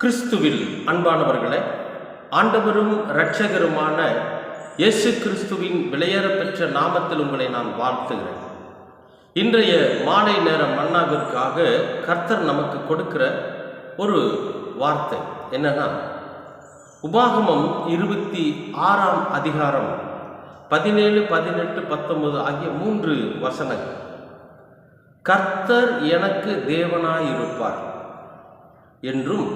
கிறிஸ்துவில் அன்பானவர்களே, ஆண்டவரும் இரட்சகருமான இயேசு கிறிஸ்துவின் விலையேறப்பெற்ற நாமத்தில் உங்களை நான் வாழ்த்துகிறேன். இன்றைய மாலை நேர மன்னாவிற்காக கர்த்தர் நமக்கு கொடுக்கிற ஒரு வார்த்தை என்னன்னா, உபாகமம் 26ஆம் அதிகாரம் 17, 18, 19 ஆகிய 3 வசனங்கள். கர்த்தர் எனக்கு தேவனாயிருப்பார் என்றும்,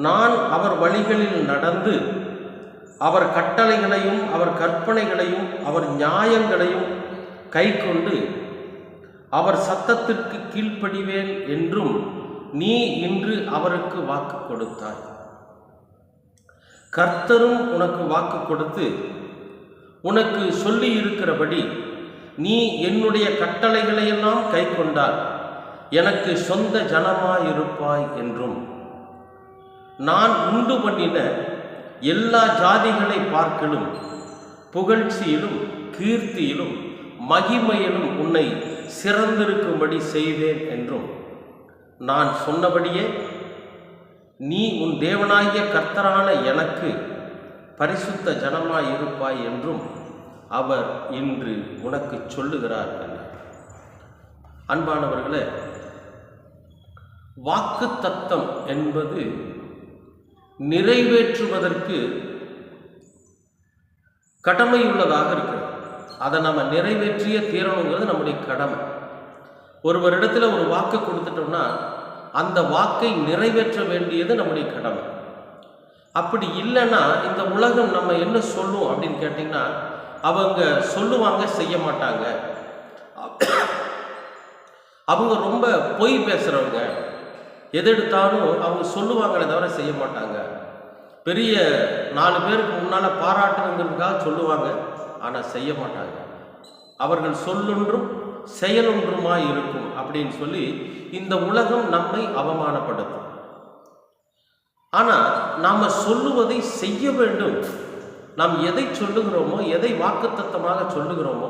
நான் அவர் வழிகளில் நடந்து அவர் கட்டளைகளையும் அவர் கற்பனைகளையும் அவர் நியாயங்களையும் கைக்கொண்டு அவர் சத்தத்திற்கு கீழ்ப்படிவேன் என்றும் நீ இன்று அவருக்கு வாக்கு கொடுத்தாய். கர்த்தரும் உனக்கு வாக்கு கொடுத்து உனக்கு சொல்லி இருக்கிறபடி நீ என்னுடைய கட்டளைகளையெல்லாம் கைக்கொண்டால் எனக்கு சொந்த ஜனமாயிருப்பாய் என்றும், நான் உண்டு பண்ணின எல்லா ஜாதிகளை பார்க்கலும் புகழ்ச்சியிலும் கீர்த்தியிலும் மகிமையிலும் உன்னை சிறந்திருக்கும்படி செய்வேன் என்றும், நான் சொன்னபடியே நீ உன் தேவனாகிய கர்த்தரான எனக்கு பரிசுத்த ஜனமாயிருப்பாய் என்றும் அவர் இன்று உனக்கு சொல்லுகிறார் என்றார். அன்பானவர்களே, வாக்குத்தத்தம் என்பது நிறைவேற்றுவதற்கு கடமையுள்ளதாக இருக்கிறது. அதை நம்ம நிறைவேற்றிய தீரணுங்கிறது நம்முடைய கடமை. ஒருவரிடத்தில் ஒரு வாக்கு கொடுத்துட்டோம்னா அந்த வாக்கை நிறைவேற்ற வேண்டியது நம்முடைய கடமை. அப்படி இல்லைன்னா இந்த உலகம் நம்ம என்ன சொல்லும் அப்படின்னு கேட்டிங்கன்னா, அவங்க சொல்லுவாங்க, செய்ய மாட்டாங்க. அவங்க ரொம்ப பொய் பேசுகிறவங்க, எது எடுத்தாலும் அவங்க சொல்லுவாங்களே தவிர செய்ய மாட்டாங்க. பெரிய 4 பேருக்கு முன்னால் பாராட்டணுங்கிறதுக்காக சொல்லுவாங்க, ஆனால் செய்ய மாட்டாங்க. அவர்கள் சொல்லொன்றும் செயலொன்றுமாய் இருக்கும் அப்படின்னு சொல்லி இந்த உலகம் நம்மை அவமானப்படுத்தும். ஆனால் நாம் சொல்லுவதை செய்ய வேண்டும். நாம் எதை சொல்லுகிறோமோ, எதை வாக்குத்தத்தமாக சொல்லுகிறோமோ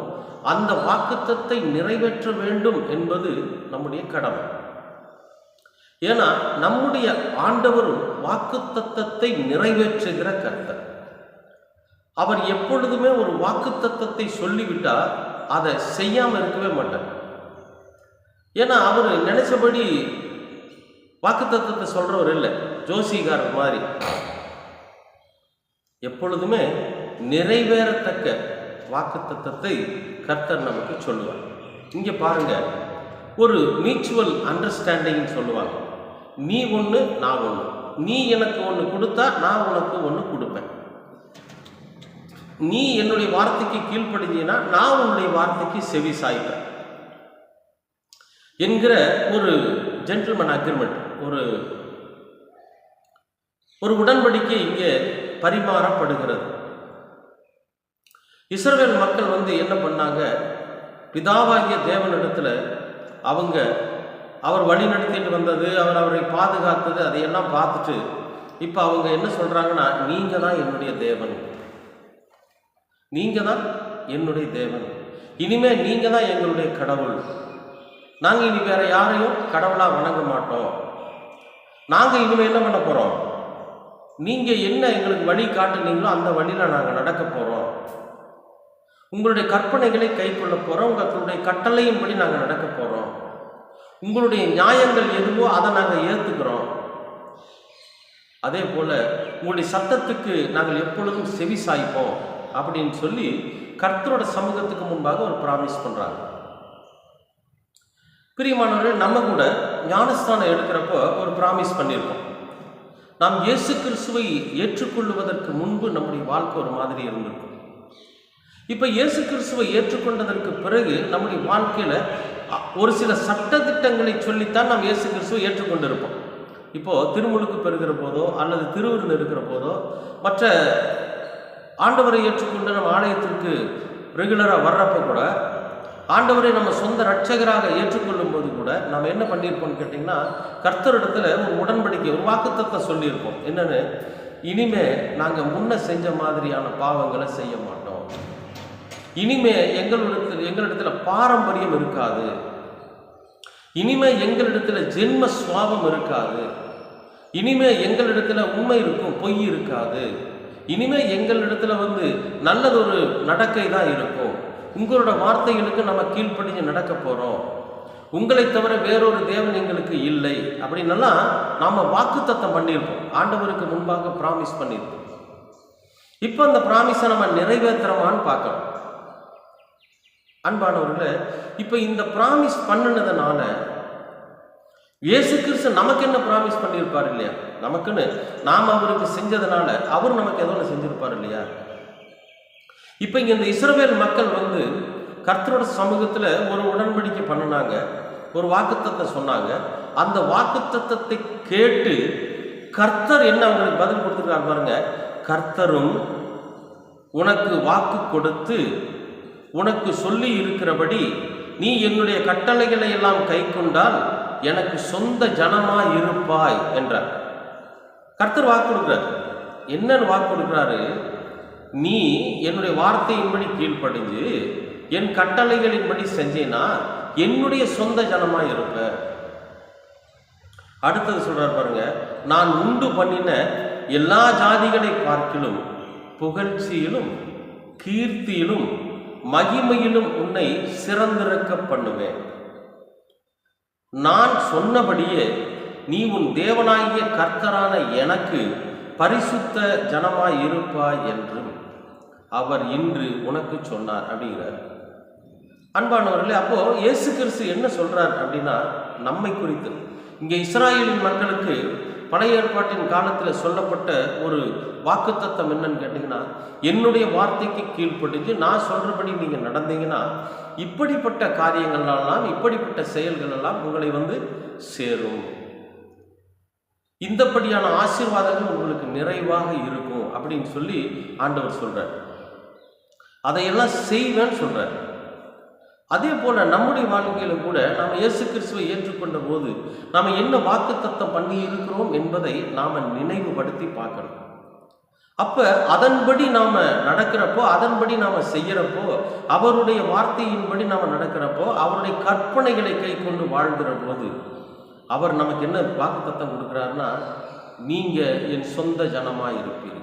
அந்த வாக்குத்தத்தை நிறைவேற்ற வேண்டும் என்பது நம்முடைய கடமை. ஏன்னா நம்முடைய ஆண்டவரும் வாக்குத்தத்தத்தை நிறைவேற்றுகிற கர்த்தர். அவர் எப்பொழுதுமே ஒரு வாக்குத்தத்தத்தை சொல்லிவிட்டால் அதை செய்யாமல் இருக்கவே மாட்டார். ஏன்னா அவர் நினைச்சபடி வாக்குத்தத்தத்தை சொல்றவர் இல்லை, ஜோசிகாரர் மாதிரி. எப்பொழுதுமே நிறைவேறத்தக்க வாக்குத்தத்தத்தை கர்த்தர் நமக்கு சொல்லுவார். இங்கே பாருங்க, ஒரு மியூச்சுவல் அண்டர்ஸ்டாண்டிங் சொல்லுவாங்க. நீ ஒன்று, நான் ஒன்று. நீ எனக்கு ஒன்று கொடுத்தா நான் உனக்கு ஒன்று கொடுப்பேன். நீ என்னுடைய வார்த்தைக்கு கீழ்ப்படிஞ்சினா நான் உன்னுடைய வார்த்தைக்கு செவி சாய்ப்பேன் என்கிற ஒரு ஜென்டில்மேன் அக்ரிமெண்ட், ஒரு உடன்படிக்கை இங்கே பரிமாறப்படுகிறது. இஸ்ரவேல் மக்கள் என்ன பண்ணாங்க, பிதாவாகிய தேவனிடத்தில் அவர் வழி நடத்திட்டு வந்தது, அவரை பாதுகாத்தது, அதையெல்லாம் பார்த்துட்டு இப்போ அவங்க என்ன சொல்கிறாங்கன்னா, நீங்கள் தான் என்னுடைய தேவன், நீங்கள் தான் என்னுடைய தேவன், இனிமேல் நீங்கள் தான் எங்களுடைய கடவுள், நாங்கள் இனி வேற யாரையும் கடவுளாக வணங்க மாட்டோம், நாங்கள் இனிமேல் என்ன பண்ண போகிறோம், நீங்கள் என்ன எங்களுக்கு வழி காட்டுனீங்களோ அந்த வழியில் நாங்கள் நடக்க போகிறோம், உங்களுடைய கற்பனைகளை கை கொள்ள போகிறோம், உங்களுடைய கட்டளையின்படி நாங்கள் நடக்க போகிறோம், உங்களுடைய நியாயங்கள் எதுவோ அதை நாங்கள் ஏற்றுக்கிறோம், அதே போல் உங்களுடைய சத்தத்துக்கு நாங்கள் எப்பொழுதும் செவி சாய்ப்போம் அப்படின்னு சொல்லி கர்த்தரோட சமூகத்துக்கு முன்பாக ஒரு ப்ராமிஸ் பண்ணுறாங்க. பிரியமானவர்கள், நம்ம கூட ஞானஸ்தானம் எடுக்கிறப்போ ஒரு ப்ராமிஸ் பண்ணியிருக்கோம். நாம் இயேசு கிறிஸ்துவை ஏற்றுக்கொள்வதற்கு முன்பு நம்முடைய வாழ்க்கை ஒரு மாதிரி இருந்திருக்கும். இப்போ இயேசு கிறிஸ்துவை ஏற்றுக்கொண்டதற்கு பிறகு நம்முடைய வாழ்க்கையில் ஒரு சில சட்டதிட்டங்களை சொல்லித்தான் நாம் இயேசு கிறிஸ்துவை ஏற்றுக்கொண்டிருப்போம். இப்போது திருமுழுக்கு பெறுகிற போதோ அல்லது திருவிருந்து இருக்கிற போதோ மற்ற ஆண்டவரை ஏற்றுக்கொண்டு நம்ம ஆலயத்திற்கு ரெகுலராக வர்றப்போ கூட ஆண்டவரை நம்ம சொந்த இரட்சகராக ஏற்றுக்கொள்ளும் போது கூட நம்ம என்ன பண்ணியிருப்போம்னு கேட்டிங்கன்னா, கர்த்தரிடத்தில் ஒரு உடன்படிக்கை, ஒரு வாக்குத்தத்தம் சொல்லியிருப்போம். என்னென்னு, இனிமே நாங்கள் முன்ன செஞ்ச மாதிரியான பாவங்களை செய்ய மாட்டோம், இனிமே எங்களிடத்தில் பாரம்பரியம் இருக்காது, இனிமே எங்களிடத்தில் ஜென்ம சுவாபம் இருக்காது, இனிமே எங்களிடத்துல உண்மை இருக்கும், பொய் இருக்காது. இனிமே எங்களிடத்துல நல்லதொரு நடக்கை தான் இருக்கும். உங்களோட வார்த்தைகளுக்கு நம்ம கீழ்ப்படிஞ்சு நடக்க போறோம். உங்களை தவிர வேறொரு தேவன் எங்களுக்கு இல்லை அப்படின்னெல்லாம் நாம வாக்குத்தத்தம் பண்ணியிருப்போம். ஆண்டவருக்கு முன்பாக பிராமிஸ் பண்ணியிருப்போம். இப்போ அந்த பிராமிஸை நம்ம நிறைவேற்றுறோமான்னு பார்க்கணும். அன்பானவர்களே, இப்போ இந்த பிராமிஸ் பண்ணினதுனால இயேசு கிறிஸ்து நமக்கு என்ன பிராமிஸ் பண்ணியிருப்பார் இல்லையா? நமக்குன்னு நாம் அவருக்கு செஞ்சதுனால அவர் நமக்கு ஏதோ ஒன்று செஞ்சிருப்பார் இல்லையா? இப்போ இங்கே இந்த இஸ்ரவேல் மக்கள் கர்த்தரோட சமூகத்தில் ஒரு உடன்படிக்கை பண்ணினாங்க, ஒரு வாக்குத்தத்தை சொன்னாங்க. அந்த வாக்குத்தத்தத்தை கேட்டு கர்த்தர் என்ன அவங்களுக்கு பதில் கொடுத்துருக்காரு பாருங்க. கர்த்தரும் உனக்கு வாக்கு கொடுத்து உனக்கு சொல்லி இருக்கிறபடி நீ என்னுடைய கட்டளைகளை எல்லாம் கை கொண்டால் எனக்கு சொந்த ஜனமாய் இருப்பாய் என்றார். கர்த்தர் வாக்கு கொடுக்கிறார். என்னன்னு வாக்கு கொடுக்கிறாரு? நீ என்னுடைய வார்த்தையின்படி கீழ்ப்படிஞ்சு என் கட்டளைகளின்படி செஞ்சேனா என்னுடைய சொந்த ஜனமாய் இருப்ப. அடுத்தது சொல்றார் பாருங்க, நான் உண்டு பண்ணின எல்லா ஜாதிகளை பார்க்கிலும் புகழ்ச்சியிலும் கீர்த்தியிலும் மகிமையிலும் உன்னை சிறந்திருக்க பண்ணுவேன். நான் சொன்னபடியே நீ உன் தேவனாகிய கர்த்தரான எனக்கு பரிசுத்த ஜனமாய் இருப்பாய் என்றும் அவர் இன்று உனக்கு சொன்னார் அப்படிங்கிறார். அன்பானவர்களே, அப்போ இயேசு கிறிஸ்து என்ன சொல்றார் அப்படின்னா நம்மை குறித்து. இங்கே இஸ்ராயேலின் மக்களுக்கு பழைய ஏற்பாட்டின் காலத்தில் சொல்லப்பட்ட ஒரு வாக்குத்தத்தம் என்னன்னு கேட்டீங்கன்னா, என்னுடைய வார்த்தைக்கு கீழ்ப்படிஞ்சு நான் சொல்றபடி நீங்க நடந்தீங்கன்னா இப்படிப்பட்ட காரியங்களெல்லாம், இப்படிப்பட்ட செயல்கள் எல்லாம் உங்களை சேரும். இந்தப்படியான ஆசீர்வாதங்கள் உங்களுக்கு நிறைவாக இருக்கும் அப்படின்னு சொல்லி ஆண்டவர் சொல்றார். அதையெல்லாம் செய்வேன்னு சொல்றார். அதே போல நம்முடைய வாழ்க்கையில கூட நாம் இயேசு கிறிஸ்துவை ஏற்றுக்கொண்ட போது நாம் என்ன வாக்குத்தத்தம் பண்ணி இருக்கிறோம் என்பதை நாம நினைவுபடுத்தி பார்க்கணும். அப்ப அதன்படி நாம நடக்கிறப்போ, அதன்படி நாம செய்யறப்போ, அவருடைய வார்த்தையின்படி நாம நடக்கிறப்போ, அவருடைய கற்பனைகளை கை கொண்டு வாழ்கிற போது அவர் நமக்கு என்ன வாக்குத்தத்தம் கொடுக்கிறாருன்னா, நீங்க என் சொந்த ஜனமாய் இருப்பீர்கள்.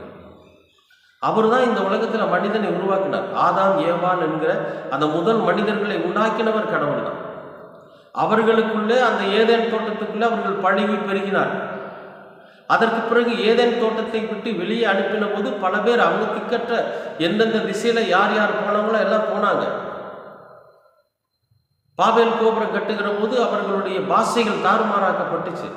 அவர் தான் இந்த உலகத்தில் மனிதனை உருவாக்கினார். ஆதாம் ஏவாள் என்கிற அந்த முதல் மனிதர்களை உண்டாக்கினவர் கடவுள் தான். அவர்களுக்குள்ளே அந்த ஏதேன் தோட்டத்துக்குள்ளே அவர்கள் பழுகி பெருகினார். அதற்கு பிறகு ஏதேன் தோட்டத்தை விட்டு வெளியே அனுப்பின போது பல பேர் அவங்க திக்கற்ற எந்தெந்த திசையில யார் யார் போனாங்களோ எல்லாம் போனாங்க. பாபேல் கோபுரம் கட்டுகிற போது அவர்களுடைய பாஷைகள் தாறுமாறாக்கப்பட்டுச்சு.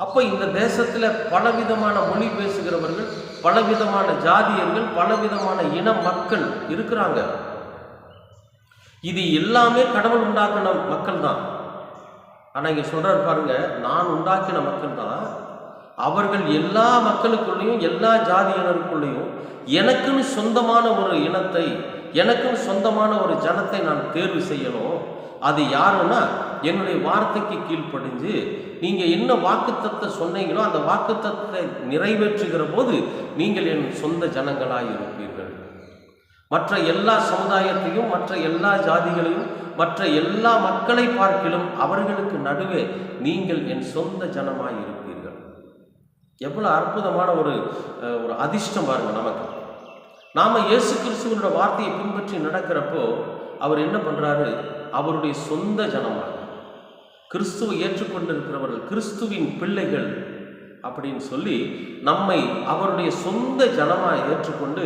அப்போ இந்த தேசத்தில் பலவிதமான மொழி பேசுகிறவர்கள், பலவிதமான ஜாதியர்கள், பலவிதமான இன மக்கள் இருக்கிறாங்க. இது எல்லாமே கடவுள் உண்டாக்கின மக்கள் தான். ஆனால் இங்கே சொல்றாரு பாருங்க, நான் உண்டாக்கின மக்கள் தான். அவர்கள் எல்லா மக்களுக்குள்ளேயும் எல்லா ஜாதியினருக்குள்ளேயும் எனக்குன்னு சொந்தமான ஒரு இனத்தை, எனக்குன்னு சொந்தமான ஒரு ஜனத்தை நான் தேர்வு செய்யணும். அது யாருன்னா என்னுடைய வார்த்தைக்கு கீழ்ப்படிஞ்சு நீங்க என்ன வாக்குத்தத்தை சொன்னீங்களோ அந்த வாக்குத்தத்தை நிறைவேற்றுகிற போது நீங்கள் என் சொந்த ஜனங்களாய் இருப்பீர்கள். மற்ற எல்லா சமுதாயத்தையும், மற்ற எல்லா ஜாதிகளையும், மற்ற எல்லா மக்களை பார்க்கிலும் அவர்களுக்கு நடுவே நீங்கள் என் சொந்த ஜனமாய் இருப்பீர்கள். எவ்வளவு அற்புதமான ஒரு அதிர்ஷ்டம் பாருங்க நமக்கு. நாம இயேசு கிறிஸ்துவோட வார்த்தையை பின்பற்றி நடக்கிறப்போ அவர் என்ன பண்றாரு? அவருடைய சொந்த ஜனமாக கிறிஸ்துவை ஏற்றுக்கொண்டிருக்கிறவர்கள், கிறிஸ்துவின் பிள்ளைகள் அப்படின்னு சொல்லி நம்மை அவருடைய சொந்த ஜனமாக ஏற்றுக்கொண்டு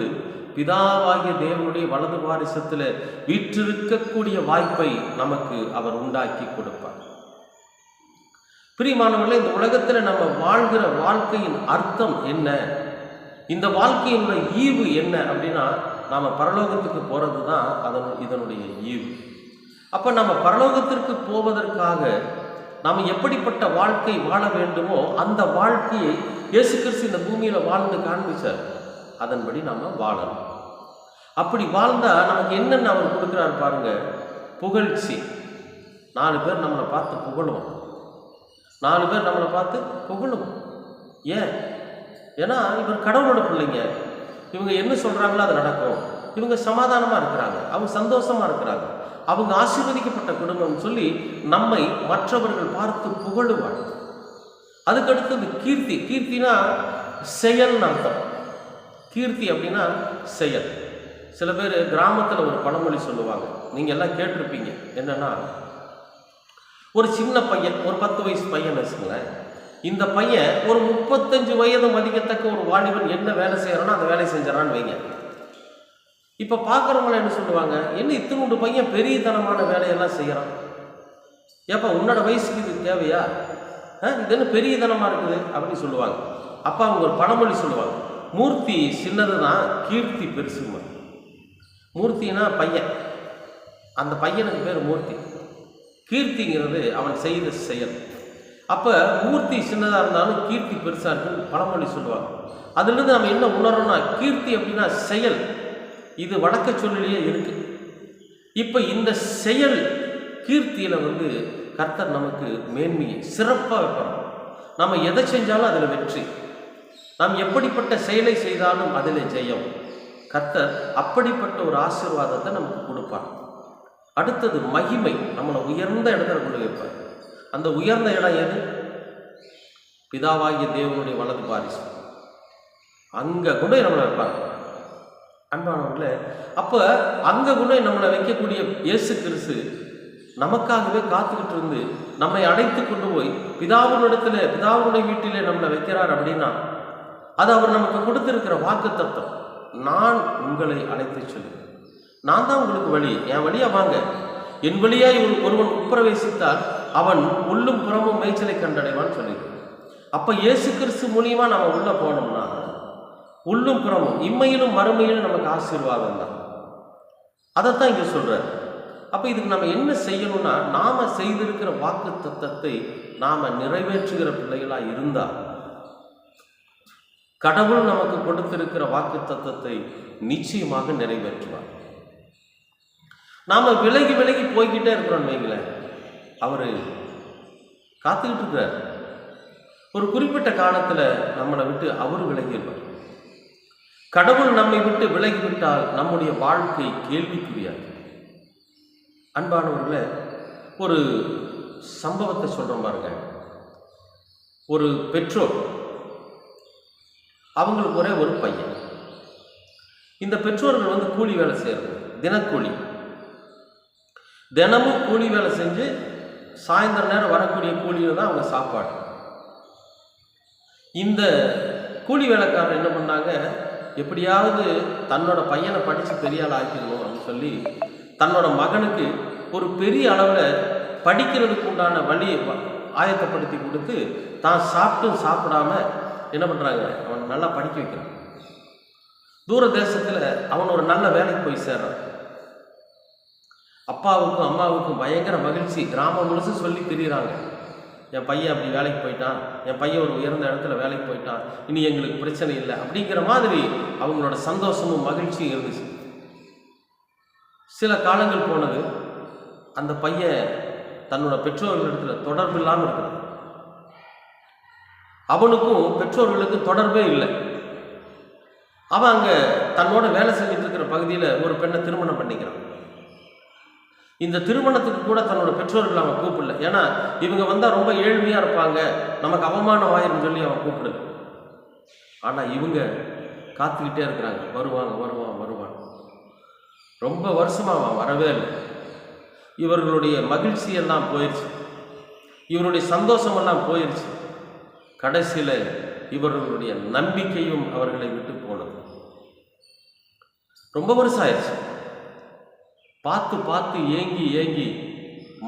பிதாவாகிய தேவனுடைய வலது வாரிசத்தில் வீற்றிருக்கக்கூடிய வாய்ப்பை நமக்கு அவர் உண்டாக்கி கொடுப்பார். பிரியமானவர்களே, இந்த உலகத்தில் நம்ம வாழ்கிற வாழ்க்கையின் அர்த்தம் என்ன, இந்த வாழ்க்கையினுடைய ஈவு என்ன அப்படின்னா, நாம பரலோகத்துக்கு போறது தான் இதனுடைய ஈவு. அப்ப நம்ம பரலோகத்திற்கு போவதற்காக நாம் எப்படிப்பட்ட வாழ்க்கை வாழ வேண்டுமோ அந்த வாழ்க்கையை இயேசு கிறிஸ்து இந்த பூமியில வாழ்ந்து காண்பிச்சார். அதன்படி நாம வாழணும். அப்படி வாழ்ந்தா நமக்கு என்னென்ன அவர் கொடுக்கிறார் பாருங்க. புகழ்ச்சி. 4 பேர் நம்மளை பார்த்து புகழுவோம். 4 பேர் நம்மளை பார்த்து புகழுவோம். ஏன்? ஏன்னா இவர் கடவுளோட பிள்ளைங்க. இவங்க என்ன சொல்றாங்களோ அது நடக்கும். இவங்க சமாதானமா இருக்கிறாங்க, அவங்க சந்தோஷமா இருக்கிறாங்க, அவங்க ஆசீர்வதிக்கப்பட்ட குடும்பம் சொல்லி நம்மை மற்றவர்கள் பார்த்து புகழுவார். அதுக்கு அடுத்தது கீர்த்தி. கீர்த்தினா செயல்னு அர்த்தம். கீர்த்தி அப்படின்னா செயல். சில பேர் கிராமத்தில் ஒரு பழமொழி சொல்லுவாங்க, நீங்கள் எல்லாம் கேட்டிருப்பீங்க. என்னன்னா, ஒரு சின்ன பையன், ஒரு 10 வயசு பையன் வச்சுங்களேன், இந்த பையன் ஒரு 35 வயது மதிக்கத்தக்க ஒரு வாலிபன் என்ன வேலை செய்யறானோ அந்த வேலை செஞ்சாரான்னு வைங்க. இப்போ பார்க்குறவங்கள என்ன சொல்லுவாங்க, என்ன இத்தினோண்டு பையன் பெரியத்தனமான வேலையெல்லாம் செய்கிறான், ஏப்பா உன்னோட வயசுக்கு இது தேவையா, இது என்ன பெரியதனமாக இருக்குது அப்படின்னு சொல்லுவாங்க. அப்போ அவங்க ஒரு பழமொழி சொல்லுவாங்க, மூர்த்தி சின்னது தான், கீர்த்தி பெருசுமா. மூர்த்தினா பையன், அந்த பையனுக்கு பேர் மூர்த்தி. கீர்த்திங்கிறது அவன் செய்த செயல். அப்போ மூர்த்தி சின்னதாக இருந்தாலும் கீர்த்தி பெருசாக இருக்குன்னு பழமொழி சொல்லுவாங்க. அதுலேருந்து நம்ம என்ன உணர்றோம்னா, கீர்த்தி அப்படின்னா செயல். இது வழக்க சொல்லிலேயே இருக்கு. இப்போ இந்த செயல் கீர்த்தியில் கர்த்தர் நமக்கு மேன்மையை சிறப்பாக வைக்கிறோம். நம்ம எதை செஞ்சாலும் அதில் வெற்றி, நாம் எப்படிப்பட்ட செயலை செய்தாலும் அதில் ஜெயம். கர்த்தர் அப்படிப்பட்ட ஒரு ஆசீர்வாதத்தை நமக்கு கொடுப்பார். அடுத்தது மகிமை, நம்மளை உயர்ந்த இடத்துல கொண்டு வைப்பார். அந்த உயர்ந்த இடம் எது? பிதாவாகிய தேவனுடைய வலது பாரிசு, அங்கே கூட நம்மளை வைப்பாங்க. அன்பானவர்களே, அப்போ அங்கே கூட நம்மளை வைக்கக்கூடிய இயேசு கிறிஸ்து நமக்காகவே காத்துக்கிட்டு இருந்து நம்மை அழைத்து கொண்டு போய் பிதாவுடைய வீட்டிலே நம்மளை வைக்கிறார். அப்படின்னா அது அவர் நமக்கு கொடுத்திருக்கிற வாக்குத்தத்தம். நான் உங்களை அழைத்து செல்வேன், நான் தான் உங்களுக்கு வழி, என் வழியா வாங்க, என் வழியாய் ஒருவன் உட்பிரவேசித்தால் அவன் உள்ளும் புறமும் மேய்ச்சலை கண்டடைவான்னு சொல்லிடுவான். அப்போ இயேசு கிறிஸ்து மூலியமா நம்ம உள்ள போனோம்னா உள்ளும் புறமும் இம்மையிலும் மறுமையிலும் நமக்கு ஆசீர்வாதம் தான். அதைத்தான் இங்கே சொல்றாரு. அப்போ இதுக்கு நம்ம என்ன செய்யணும்னா, நாம செய்திருக்கிற வாக்கு தத்தத்தை நாம நிறைவேற்றுகிற பிள்ளைகளாக இருந்தால் கடவுள் நமக்கு கொடுத்திருக்கிற வாக்கு தத்தத்தை நிச்சயமாக நிறைவேற்றுவார். நாம விலகி விலகி போய்கிட்டே இருக்கிறோம் வைங்களேன், அவரு காத்துக்கிட்டு இருக்கிறார். ஒரு குறிப்பிட்ட காலத்துல நம்மளை விட்டு அவரு விலகிடுவார். கடவுள் நம்மை விட்டு விலகிவிட்டால் நம்முடைய வாழ்க்கை கேள்விக்குரியாது. அன்பானவர்களே, ஒரு சம்பவத்தை சொல்றோம் பாருங்க. ஒரு பெற்றோர், அவங்களுக்கு ஒரே ஒரு பையன். இந்த பெற்றோர்கள் கூலி வேலை செய்யறது, தினக்கூலி. தினமும் கூலி வேலை செஞ்சு சாயந்தர நேரம் வரக்கூடிய கூலியில் தான் அவங்க சாப்பாடு. இந்த கூலி வேலைக்காரர் என்ன பண்ணாங்க, எப்படியாவது தன்னோட பையனை படித்து பெரிய ஆள் ஆக்கிடணும் அப்படின்னு சொல்லி தன்னோட மகனுக்கு ஒரு பெரிய அளவில் படிக்கிறதுக்கு உண்டான வழியை ஆயத்தப்படுத்தி கொடுத்து தான் சாப்பிட்டும் சாப்பிடாம என்ன பண்ணுறாங்க, அவன் நல்லா படிக்க வைக்கிறான். தூர தேசத்தில் அவன் ஒரு நல்ல வேலைக்கு போய் சேர்றான். அப்பாவுக்கும் அம்மாவுக்கும் பயங்கர மகிழ்ச்சி. கிராமம் முழுசு சொல்லி திரிகிறாங்க, என் பையன் அப்படி வேலைக்கு போயிட்டான், என் பையன் ஒரு உயர்ந்த இடத்துல வேலைக்கு போயிட்டான், இனி எங்களுக்கு பிரச்சனை இல்லை அப்படிங்கிற மாதிரி அவங்களோட சந்தோஷமும் மகிழ்ச்சியும் இருந்துச்சு. சில காலங்கள் போனது, அந்த பையன் தன்னோட பெற்றோர்களிடத்துல தொடர்பு இல்லாமல் இருக்கிறான். அவனுக்கும் பெற்றோர்களுக்கு தொடர்பே இல்லை. அவன் அங்கே தன்னோட வேலை செஞ்சுட்டு இருக்கிற பகுதியில் ஒரு பெண்ணை திருமணம் பண்ணிக்கிறான். இந்த திருமணத்துக்கு கூட தன்னோட பெற்றோர்கள் அவன் கூப்பிடல. ஏன்னா இவங்க வந்தால் ரொம்ப ஏழ்மையாக இருப்பாங்க, நமக்கு அவமானம் ஆயிரும் சொல்லி அவன் கூப்பிடல. ஆனால் இவங்க காத்துக்கிட்டே இருக்கிறாங்க, வருவாங்க வருவான் வருவான். ரொம்ப வருஷமாக அவன் வரவே இல்லை. இவர்களுடைய மகிழ்ச்சியெல்லாம் போயிடுச்சு, இவருடைய சந்தோஷமெல்லாம் போயிடுச்சு. கடைசியில் இவர்களுடைய நம்பிக்கையும் அவர்களை விட்டு போனது. ரொம்ப வருஷம் ஆயிடுச்சு. பார்த்து பார்த்து ஏங்கி ஏங்கி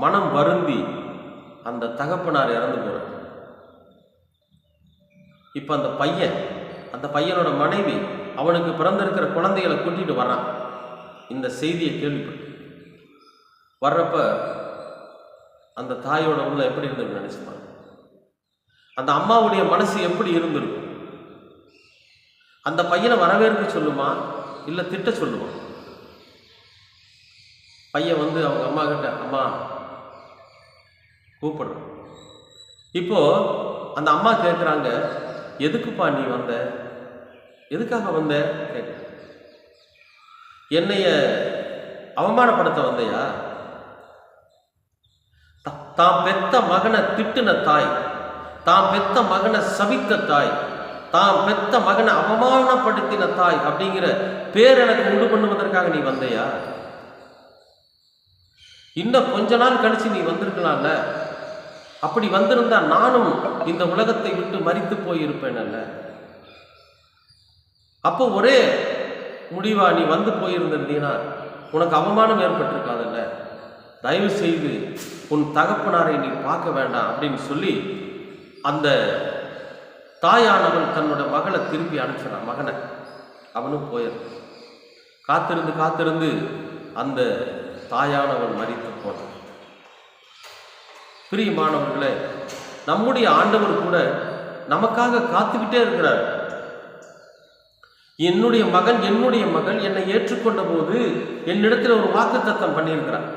மனம் வருந்தி அந்த தகப்பனார் இறந்து போறார். இப்போ அந்த பையனோட மனைவி அவனுக்கு பிறந்திருக்கிற குழந்தைகளை கூட்டிட்டு வர்றான். இந்த செய்தியை கேள்விப்பட்டு வர்றப்ப அந்த தாயோட உள்ள எப்படி இருந்திருக்கு நினைச்சுப்பாங்க. அந்த அம்மாவுடைய மனசு எப்படி இருந்திருக்கும்? அந்த பையனை வரவேற்க சொல்லுமா இல்லை திட்ட சொல்லுமா? பையன் அவங்க அம்மா கிட்ட, அம்மா கூப்பிடுறான். இப்போ அந்த அம்மா கேட்குறாங்க, எதுக்குப்பா நீ வந்த, எதுக்காக வந்த கேட்க. என்னைய அவமானப்படுத்த வந்தையா? தான் பெத்த மகனை திட்டுன தாய் தாம் பெத்த மகனை சபித்த தாய், தாம் பெத்த மகனை அவமானப்படுத்தின தாய் அப்படிங்கிற பேர் எனக்கு உண்டு பண்ணுவதற்காக நீ வந்தையா? இன்னும் கொஞ்ச நாள் கழிச்சு நீ வந்திருக்கலாம்ல. அப்படி வந்திருந்தா நானும் இந்த உலகத்தை விட்டு மரித்து போயிருப்பேன்ல. அப்போ ஒரே முடிவா நீ வந்து போயிருந்தீங்கன்னா உனக்கு அவமானம் ஏற்பட்டிருக்காதுல்ல. தயவு செய்து உன் தகப்பனாரை நீ பார்க்க வேண்டாம் அப்படின்னு சொல்லி அந்த தாயானவள் தன்னோட மகளை திருப்பி அனுப்பிச்சான். மகனை அவனும் போயிடும். காத்திருந்து காத்திருந்து அந்த தாயானவள் மரித்து போனான். பிரியமானவர்களே, நம்முடைய ஆண்டவர் கூட நமக்காக காத்துக்கிட்டே இருக்கிறார். என்னுடைய மகன் என்னுடைய மகள் என்னை ஏற்றுக்கொண்ட போது என்னிடத்தில் ஒரு வாக்குத்தத்தம் பண்ணியிருக்கிறார்.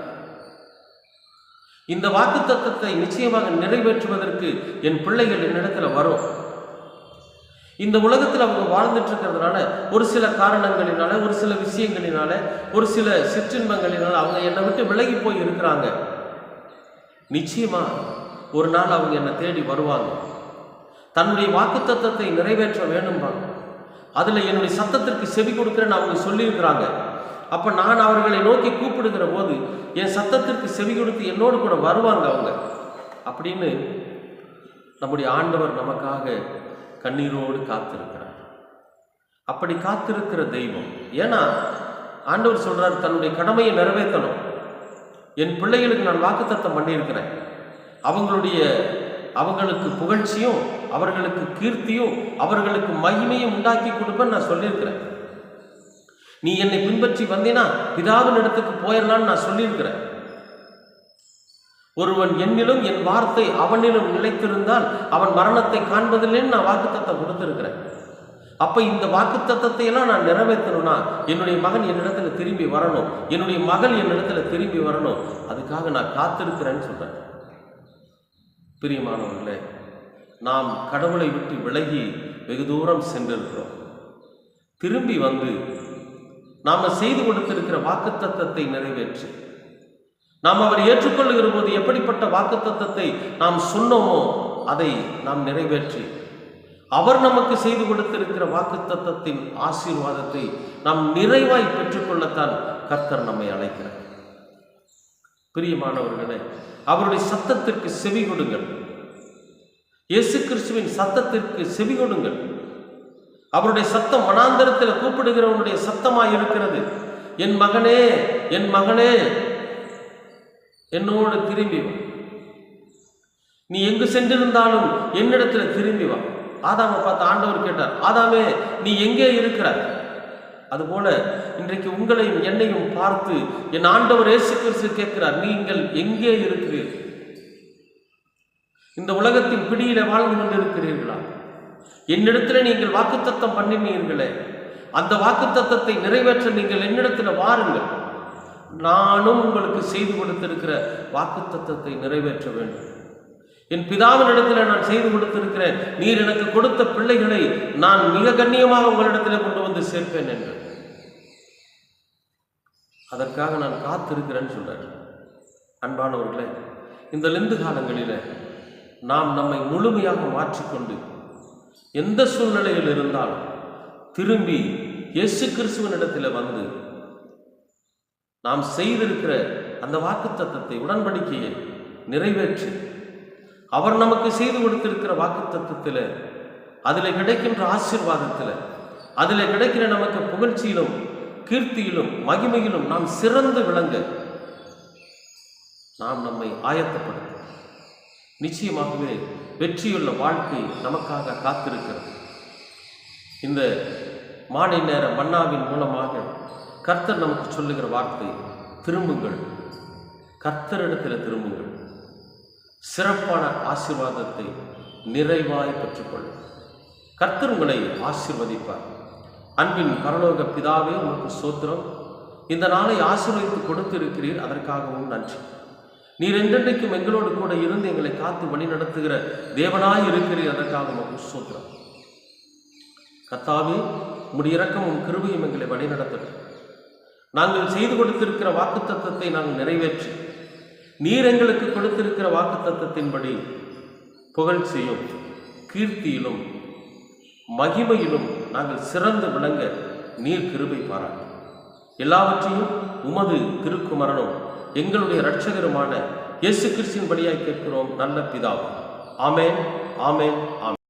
இந்த வாக்குத்தத்தத்தை நிச்சயமாக நிறைவேற்றுவதற்கு என் பிள்ளைகள் என்னிடத்தில் வரும். இந்த உலகத்தில் அவங்க வாழ்ந்துட்டு இருக்கிறதுனால ஒரு சில காரணங்களினால, ஒரு சில விஷயங்களினால, ஒரு சில சிற்றின்பங்களினால அவங்க என்னை விட்டு விலகி போய் இருக்கிறாங்க. நிச்சயமா ஒரு நாள் அவங்க என்னை தேடி வருவாங்க. தன்னுடைய வாக்குத்தத்தத்தை நிறைவேற்ற வேணும்பாங்க. அதில் என்னுடைய சத்தத்திற்கு செவி கொடுக்குறேன்னு அவங்க சொல்லியிருக்கிறாங்க. அப்போ நான் அவர்களை நோக்கி கூப்பிடுகிற போது என் சத்தத்திற்கு செவி கொடுத்து என்னோடு கூட வருவாங்க அவங்க அப்படின்னு நம்முடைய ஆண்டவர் நமக்காக கண்ணீரோடு காத்திருக்கிறார். அப்படி காத்திருக்கிற தெய்வம். ஏன்னா ஆண்டவர் சொல்றார், தன்னுடைய கடமையை நிறைவேற்றணும். என் பிள்ளைகளுக்கு நான் வாக்குத்தத்தம் பண்ணியிருக்கிறேன். அவங்களுக்கு புகழ்ச்சியும், அவர்களுக்கு கீர்த்தியும், அவர்களுக்கு மகிமையும் உண்டாக்கி கொடுப்பேன்னு நான் சொல்லியிருக்கிறேன். நீ என்னை பின்பற்றி வந்தீனா பிதாவின் இடத்துக்கு போயிடலான்னு நான் சொல்லியிருக்கிறேன். ஒருவன் என்னிலும் என் வார்த்தை அவனிலும் நிலைத்திருந்தால் அவன் மரணத்தை காண்பதில்லைன்னு நான் வாக்குத்தத்தம் கொடுத்திருக்கிறேன். அப்ப இந்த வாக்குத்தத்தத்தை எல்லாம் நான் நிறைவேற்றணும்னா என்னுடைய மகன் என்னிடத்துல திரும்பி வரணும், என்னுடைய மகள் என்னிடத்துல திரும்பி வரணும். அதுக்காக நான் காத்திருக்கிறேன்னு சொல்றேன். பிரியமானவர்களே, நாம் கடவுளை விட்டு விலகி வெகு தூரம் சென்றிருக்கிறோம். திரும்பி வந்து நாம செய்து கொடுத்திருக்கிற வாக்குத்தத்தத்தை நிறைவேற்றி நாம் அவர் ஏற்றுக்கொள்ளுகிற போது எப்படிப்பட்ட வாக்குத்தத்தத்தை நாம் சொன்னோமோ அதை நாம் நிறைவேற்றி அவர் நமக்கு செய்து கொடுத்திருக்கிற வாக்குத்தத்தத்தின் ஆசீர்வாதத்தை நாம் நிறைவாய் பெற்றுக்கொள்ளத்தான் கர்த்தர் நம்மை அழைக்கிறார். பிரியமானவர்களே, அவருடைய சத்தத்திற்கு செவி கொடுங்கள். இயேசு கிறிஸ்துவின் சத்தத்திற்கு செவி கொடுங்கள். அவருடைய சத்தம் வனாந்தரத்தில் கூப்பிடுகிறவனுடைய சத்தமாய் இருக்கிறது. என் மகனே, என் மகனே, என்னோடு திரும்பி வா. நீ எங்கு சென்றிருந்தாலும் என்னிடத்துல திரும்பி வா. ஆதாமை பார்த்து ஆண்டவர் கேட்டார், ஆதாமே நீ எங்கே இருக்கிறாய்? அதுபோல இன்றைக்கு உங்களையும் என்னையும் பார்த்து என் ஆண்டவர் இயேசு கிறிஸ்து கேட்கிறார், நீங்கள் எங்கே இருக்கிறீர்கள்? இந்த உலகத்தின் பிடியில வாழ்ந்து கொண்டிருக்கிறீர்களா? என்னிடத்துல நீங்கள் வாக்குத்தத்தம் பண்ணினீர்களே, அந்த வாக்குத்தத்தத்தை நிறைவேற்ற நீங்கள் என்னிடத்துல வாருங்கள். நானும் உங்களுக்கு செய்து கொடுத்திருக்கிற வாக்குத்தத்தத்தை நிறைவேற்ற வேண்டும். என் பிதாவின் இடத்துல நான் செய்து கொடுத்திருக்கிறேன். நீர் எனக்கு கொடுத்த பிள்ளைகளை நான் மிக கண்ணியமாக உங்களிடத்துல கொண்டு வந்து சேர்ப்பேன் என்று. அதற்காக நான் காத்திருக்கிறேன்னு சொல்றார். அன்பானவர்களே, இந்த லெந்து காலங்களில நாம் நம்மை முழுமையாக மாற்றிக்கொண்டு எந்த சூழ்நிலையில் இருந்தாலும் திரும்பி இயேசு கிறிஸ்துவின் இடத்துல வந்து நாம் செய்திருக்கிற அந்த வாக்குத்தத்தத்தை, உடன்படிக்கையை நிறைவேற்றி அவர் நமக்கு செய்து கொடுத்திருக்கிற வாக்குத்தத்தத்தில், அதில் கிடைக்கின்ற ஆசீர்வாதத்தில், அதில் கிடைக்கிற நமக்கு புகழ்ச்சியிலும் கீர்த்தியிலும் மகிமையிலும் நாம் சிறந்து விளங்க நாம் நம்மை ஆயத்தப்படுத்த நிச்சயமாகவே வெற்றியுள்ள வாழ்க்கை நமக்காக காத்திருக்கிறது. இந்த மாலை நேர மன்னாவின் மூலமாக கர்த்தர் நமக்கு சொல்லுகிற வார்த்தை, திரும்புங்கள், கர்த்தரிடத்தில் திரும்புங்கள், சிறப்பான ஆசீர்வாதத்தை நிறைவாய் பெற்றுக்கொள்ளும். கர்த்தர் உங்களை ஆசீர்வதிப்பார். அன்பின் பரலோக பிதாவே, உனக்கு ஸ்தோத்திரம். இந்த நாளை ஆசீர்வதித்து கொடுத்திருக்கிறீர், அதற்காகவும் நன்றி. நீர் என்றென்றைக்கும் எங்களோடு கூட இருந்து எங்களை காத்து வழி நடத்துகிற தேவனாய் இருக்கிறீர், அதற்காக உமக்கு ஸ்தோத்திரம். கர்த்தாவே, உம்முடைய இரக்கமும் கிருபையும் எங்களை வழி நடத்தட்டும். நாங்கள் செய்து கொடுத்திருக்கிற வாக்குத்தத்தத்தை நாங்கள் நிறைவேற்றி நீர் எங்களுக்கு கொடுத்திருக்கிற வாக்குத்தத்தத்தின்படி புகழ்ச்சியும் கீர்த்தியிலும் மகிமையிலும் நாங்கள் சிறந்து விளங்க நீர் கிருபை பாராட்டு. எல்லாவற்றையும் உமது திருக்குமரனும் எங்களுடைய இரட்சகருமான இயேசு கிறிஸ்துவின் வழியாய் கேட்கிறோம் நல்ல பிதாவே. ஆமென், ஆமென், ஆமென்.